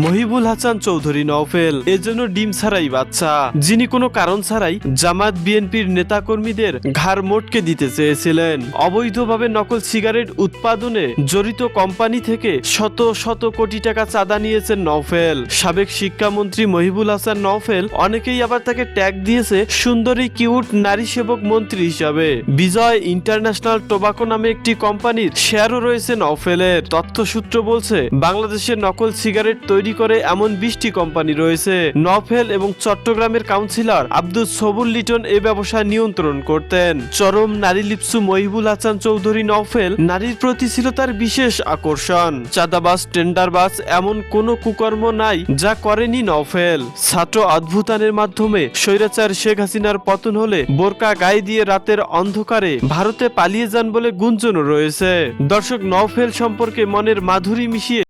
মহিবুল হাসান চৌধুরী নওফেল এজন্য ডিম ছাড়াই বাচ্চা, যিনি কোনো কারণ ছাড়াই জামাত বিএনপির নেতাকর্মীদের ঘাড় মোটকে দিতে চেয়েছিলেন। অবৈধভাবে নকল সিগারেট উৎপাদনে জড়িত কোম্পানি থেকে শত শত কোটি টাকা চাঁদা নিয়েছেন নওফেল। সাবেক শিক্ষামন্ত্রী মহিবুল হাসান নওফেল, অনেকেই আবার তাকে ট্যাগ দিয়েছে সুন্দরী কিউট নারী সেবক মন্ত্রী হিসাবে। বিজয় ইন্টারন্যাশনাল টোবাকো নামে একটি কোম্পানির শেয়ারও রয়েছে নওফেলের। তথ্যসূত্র বলছে বাংলাদেশে নকল সিগারেট তৈরি করে এমন 20টি কোম্পানি রয়েছে। নওফেল এবং চট্টগ্রামের কাউন্সিলর আব্দুল সবুর লিটন এ ব্যবসা নিয়ন্ত্রণ করতেন। চরম নারীলিপ্সু মহিবুল হাসান চৌধুরী নওফেল নারীর প্রতি ছিল তার বিশেষ আকর্ষণ। চাঁদাবাজ, টেন্ডারবাজ এমন কোনো কুকর্ম নাই যা করেনি নওফেল। ছাত্র অভ্যুত্থানের মাধ্যমে স্বৈরাচার শেখ হাসিনার পতন হলে বোরকা গায়ে দিয়ে রাতের অন্ধকারে ভারতে পালিয়ে যান বলে গুঞ্জনও রয়েছে। দর্শক, নওফেল সম্পর্কে মনের মাধুরী মিশিয়ে